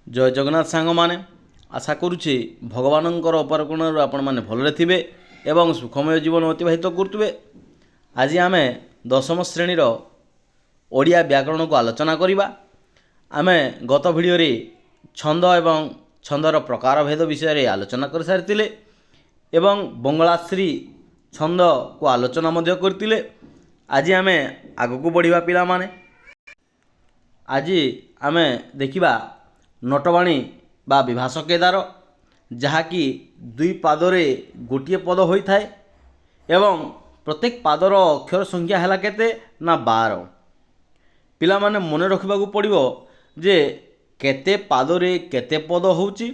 जय जगन्नाथ सांग मैंने आशा करुचे भगवानंकर अपार करुणारू आपण मैंने भलरे थिबे एवं सुखमय जीवन अतिबाहित करुवे। आज आम दशम श्रेणीर ओडिया व्याकरण को आलोचना करवा। आम गत भिडियो छंद एवं छंदर प्रकार भेद विषय रे आलोचना कर सारी एवं बंगलाश्री छंद को आलोचना करते। आज आम आगक बढ़िया पिला माने। आज आम देखिबा नटवाणी बा विभाष केदार जहाँकि दुई पादरे गोटे पद होता है एवं प्रत्येक पादर अक्षर संख्या है केते ना 12। पिला माने मन रखा पड़ो जे केते पादरे केते पद होउची,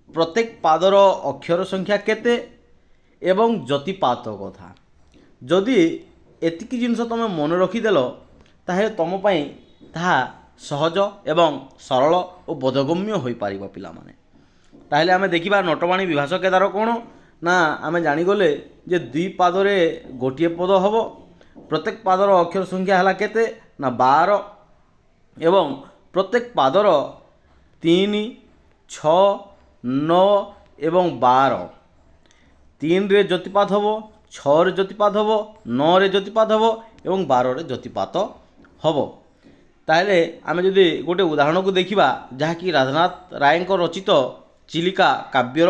प्रत्येक पादर अक्षर संख्या केते एवं जतिपात कथा। जदि एतिकी जिनस तुम मन रखिदेल ताहे तुम पाई ताहा सहज एवं सरल और बोधगम्य हो पार पिला माने। ताहले आमे देखिबा नटवाणी विभाष केदार कौन ना आमे जानीगले जे दुई पादरे गोटे पद हम, प्रत्येक पादर अक्षर संख्या है केते ना 12 एवं प्रत्येक पादर 3, 6, 9 एवं 12। 3 रे ज्योतिपात हम, 6 रे ज्योतिपात हम, 9 रे ज्योतिपात हम एवं 12 रे ज्योतिपात हम। ताहले आमे जदि गोटे उदाहरण को देखिबा जहाँकि राधानाथ राय रचित चिलिका काव्यर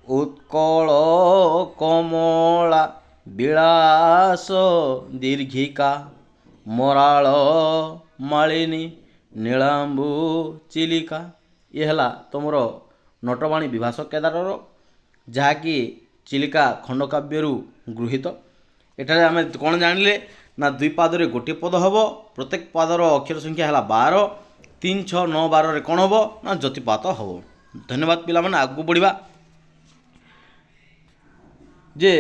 उत्कल कमला विलास दीर्घिका मराल मालिनी नीलांबू चिलिका ये है तुमर नटवाणी विभाष केदार जहाँकि चिलिका खंडकाव्यरू गृहीत। एठारे आमे कौन जानिले ना दुई पादरे गोटे पद हम, प्रत्येक पादर अक्षर संख्या है 12, 3, 6, 9, 12 रे कौन हम ना ज्योतिपात हम। धन्यवाद पिला माने। आगू बढ़िबा जे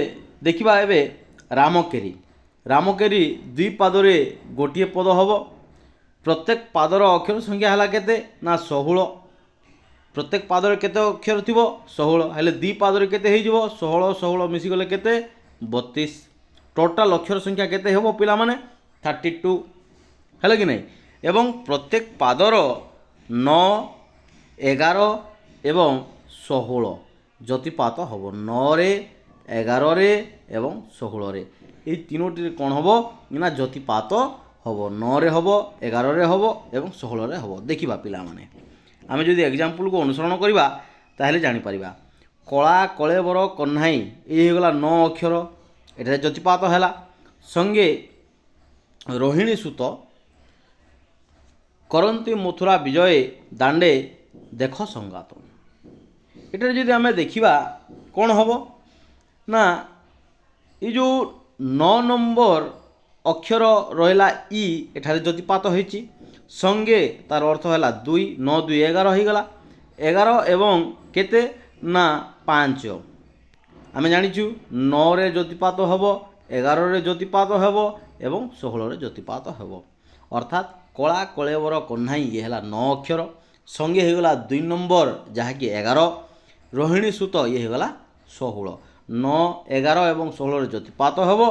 देखिबा एबे रामकेरी। रामकेरी दुई पादरे गोटे पद हम, प्रत्येक पादर अक्षर संख्या है केते ना 16। प्रत्येक पादरे केते अक्षर थिबो 16 हेले दुई पादरे केते हे जिवो 16 16 मिसी गले केते 32। टोटाल अक्षर संख्या केते हेबो पिला माने 32 है कि नहीं। एवं प्रत्येक पादर 9, 11 एवं 16 ज्योतिपात हम। 9 रे 11 रे एवं 16 रे ये तीनोटी कौन हम ना ज्योतिपात हम। 9 रे हम, 11 रे हम एवं 16 रे हम। देखिबा पिला माने आमे जदि एग्जाम्पल को अनुसरण करवा ताहले जानि परिबा। कला कलेबर कन्हाई ये गला 9 अक्षर एटा ज्योतिपात है। संगे रोहिणी सुत करंती मथुरा विजय दांडे देख संगात। एटारे जदि आमे देखिबा कौन हम ना ये जो 9 नंबर अक्षर रहिला ई एठारे ज्योतिपात होइची। संगे तार अर्थ है 2 9 2 11 हो गला। 11 एवं केते ना 5 आमे जानिछु 9 रे ज्योतिपात हम, 11 रे ज्योतिपात हम एवं 16 रे ज्योतिपात हम। अर्थात कला कलेवर कन्हाई ये है 9 अक्षर संगे हो गला 2 नंबर जहाँकि 11, रोहिणी सुत ये हो गला 16। 9, 11 एवं 16 रे ज्योतिपात हम,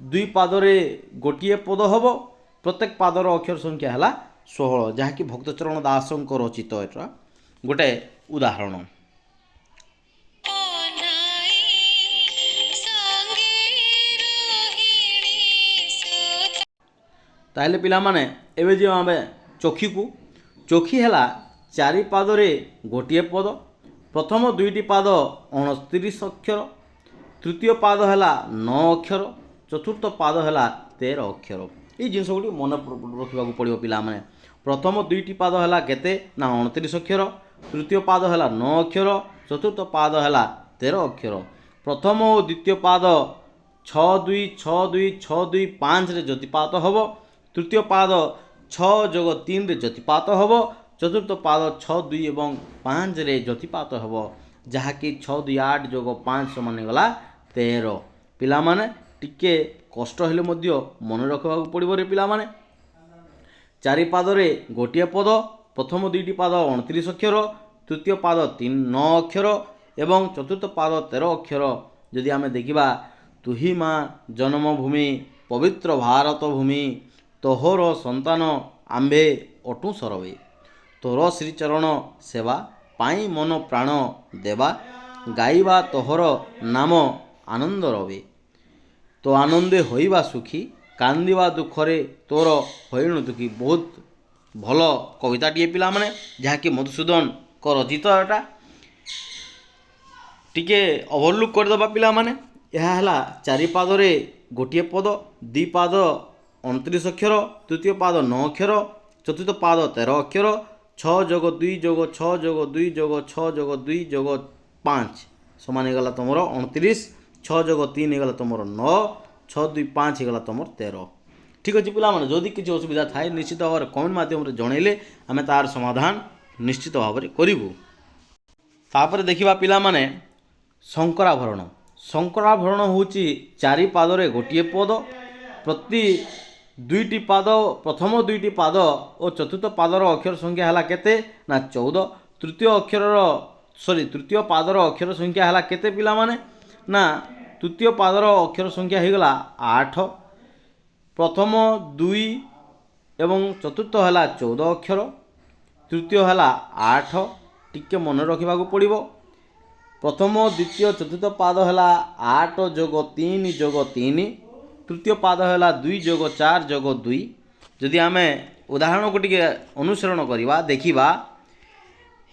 दुई पादरे गोटे पद हम, प्रत्येक पादर अक्षर संख्या है 16 जहाँकि भक्तचरण दासंक रचित एटा गोटे उदाहरण। ताहले पिला माने एबे जे आमे चोखी को चोखी है 4 पादरे गोटे पद, प्रथम 2टी पाद 29 अक्षर, तृतीय पाद है 9 अक्षर, चतुर्थ पाद है 13 अक्षर। ये जिनस गुड़ी मन रखा पड़ो पिला माने। प्रथम 2टी पाद है केते ना 29 अक्षर, तृतीय पाद है 9 अक्षर, चतुर्थ पाद है 13 अक्षर। प्रथम और द्वितीय पाद 6 2 6 2 6 2 5 रे ज्योतिपात हम, तृतीय पाद 6 + 3 रे ज्योतिपात हम, चतुर्थ पाद 6 2 एवं 5 रे ज्योतिपात हम जहाँकि 6 2 8 + 5 समान गला 13। पिला माने टिके कष्ट हेले मध्य मन रखा पड़ो रे पिला माने। 4 पादरे गोटे पद, प्रथम 2टी पाद 29 अक्षर, तृतीय पाद 9 अक्षर एवं चतुर्थ पाद 13 अक्षर। जदि आमे देखिबा तुही माँ जन्मभूमि पवित्र भारत भूमि तोहर संतान आम्भे अटू सरवे ତୋର ଶ୍ରୀଚରଣ ସେବା ପାଇଁ ମନ ପ୍ରାଣ ଦେବା ଗାଇବା ତୋହର ନାମ ଆନନ୍ଦ ରବେ ତୋ ଆନନ୍ଦେ ହୋଇବା ସୁଖୀ କାନ୍ଦିବା ଦୁଃଖରେ ତୋର ହୋଇଣୁ ଦୁଃଖୀ। ବହୁତ ଭଲ କବିତାଟିଏ ପିଲାମାନେ, ଯାହାକି ମଧୁସୂଦନଙ୍କ ରଚିତ। ଏଟା ଟିକେ ଓଭରଲୁକ୍ କରିଦେବା ପିଲାମାନେ। ଏହା ହେଲା ଚାରି ପାଦରେ ଗୋଟିଏ ପଦ, ଦୁଇ ପାଦ 29 ଅକ୍ଷର, ତୃତୀୟ ପାଦ 9 ଅକ୍ଷର, ଚତୁର୍ଥ ପାଦ 13 ଅକ୍ଷର, 6 + 2 + 6 + 2 + 6 + 2 + 5 ସମାନ ହେଇଗଲା ତୁମର 29, 6 + 3 ହେଇଗଲା ତୁମର 9, 6 × 2 = 5 ହେଇଗଲା ତୁମର 13। ଠିକ୍ ଅଛି ପିଲାମାନେ, ଯଦି କିଛି ଅସୁବିଧା ଥାଏ ନିଶ୍ଚିତ ଭାବରେ କମେଣ୍ଟ ମାଧ୍ୟମରେ ଜଣାଇଲେ ଆମେ ତାର ସମାଧାନ ନିଶ୍ଚିତ ଭାବରେ କରିବୁ। ତାପରେ ଦେଖିବା ପିଲାମାନେ ଶଙ୍କରାଭରଣ। ଶଙ୍କରାଭରଣ ହେଉଛି ଚାରି ପାଦରେ ଗୋଟିଏ ପଦ, ପ୍ରତି ଦୁଇଟି ପାଦ, ପ୍ରଥମ ଦୁଇଟି ପାଦ ଓ ଚତୁର୍ଥ ପାଦର ଅକ୍ଷର ସଂଖ୍ୟା ହେଲା କେତେ ନା 14। ତୃତୀୟ ପାଦର ଅକ୍ଷର ସଂଖ୍ୟା ହେଲା କେତେ ପିଲାମାନେ ନା ତୃତୀୟ ପାଦର ଅକ୍ଷର ସଂଖ୍ୟା ହେଇଗଲା 8। ପ୍ରଥମ 2 ଏବଂ ଚତୁର୍ଥ ହେଲା 14 ଅକ୍ଷର, ତୃତୀୟ ହେଲା 8। ଟିକେ ମନେ ରଖିବାକୁ ପଡ଼ିବ। ପ୍ରଥମ ଦ୍ୱିତୀୟ ଚତୁର୍ଥ ପାଦ ହେଲା 8 + 3 + 3, ତୃତୀୟ ପାଦ ହେଲା 2 + 4 + 2। ଯଦି ଆମେ ଉଦାହରଣକୁ ଟିକେ ଅନୁସରଣ କରିବା, ଦେଖିବା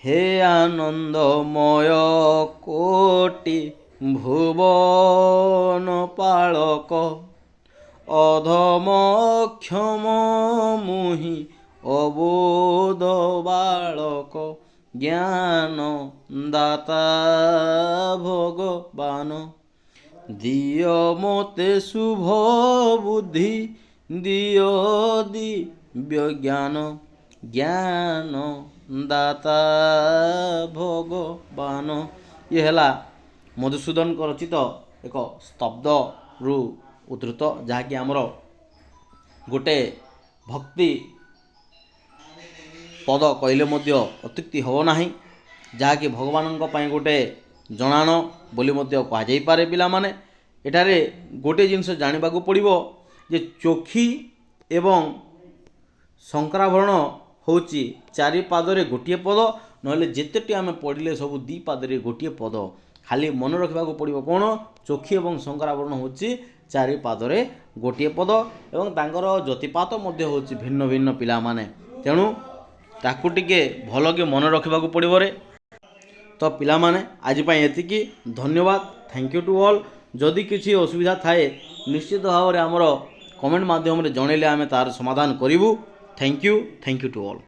ହେ ଆନନ୍ଦମୟ କୋଟି ଭୁବନ ପାଳକ ଅଧମ କ୍ଷମ ମୁହିଁ ଅବୋଧ ବାଳକ ଜ୍ଞାନ ଦାତା ଭଗବାନ ଦିଅ ମୋତେ ଶୁଭ ବୁଦ୍ଧି ଦିଅ ଦିବ୍ୟ ଜ୍ଞାନ ଜ୍ଞାନ ଦାତା ଭଗବାନ। ଇଏ ହେଲା ମଧୁସୂଦନଙ୍କ ରଚିତ ଏକ ସ୍ତବ୍ଧରୁ ଉଦ୍ଧୃତ, ଯାହାକି ଆମର ଗୋଟେ ଭକ୍ତି ପଦ କହିଲେ ମଧ୍ୟ ଅତ୍ୟୁକ୍ତି ହେବ ନାହିଁ, ଯାହାକି ଭଗବାନଙ୍କ ପାଇଁ ଗୋଟେ ଜଣାଣ ବୋଲି ମଧ୍ୟ କୁହାଯାଇପାରେ। ପିଲାମାନେ ଏଠାରେ ଗୋଟିଏ ଜିନିଷ ଜାଣିବାକୁ ପଡ଼ିବ ଯେ ଚୋଖୀ ଏବଂ ଶଙ୍କରାଭରଣ ହେଉଛି ଚାରି ପାଦରେ ଗୋଟିଏ ପଦ, ନହେଲେ ଯେତେଟି ଆମେ ପଢ଼ିଲେ ସବୁ ଦୁଇ ପାଦରେ ଗୋଟିଏ ପଦ। ଖାଲି ମନେ ରଖିବାକୁ ପଡ଼ିବ କ'ଣ, ଚୋଖୀ ଏବଂ ଶଙ୍କରାଭରଣ ହେଉଛି ଚାରି ପାଦରେ ଗୋଟିଏ ପଦ ଏବଂ ତାଙ୍କର ଜ୍ୟୋତିପାତ ମଧ୍ୟ ହେଉଛି ଭିନ୍ନ ଭିନ୍ନ ପିଲାମାନେ। ତେଣୁ ତାକୁ ଟିକେ ଭଲକି ମନେ ରଖିବାକୁ ପଡ଼ିବ ରେ। ତ ପିଲାମାନେ ଆଜି ପାଇଁ ଏତିକି। ଧନ୍ୟବାଦ। Thank you to all. ଯଦି କିଛି ଅସୁବିଧା ଥାଏ ନିଶ୍ଚିତ ଭାବରେ ଆମର କମେଣ୍ଟ ମାଧ୍ୟମରେ ଜଣାଇଲେ ଆମେ ତାର ସମାଧାନ କରିବୁ। Thank you to all.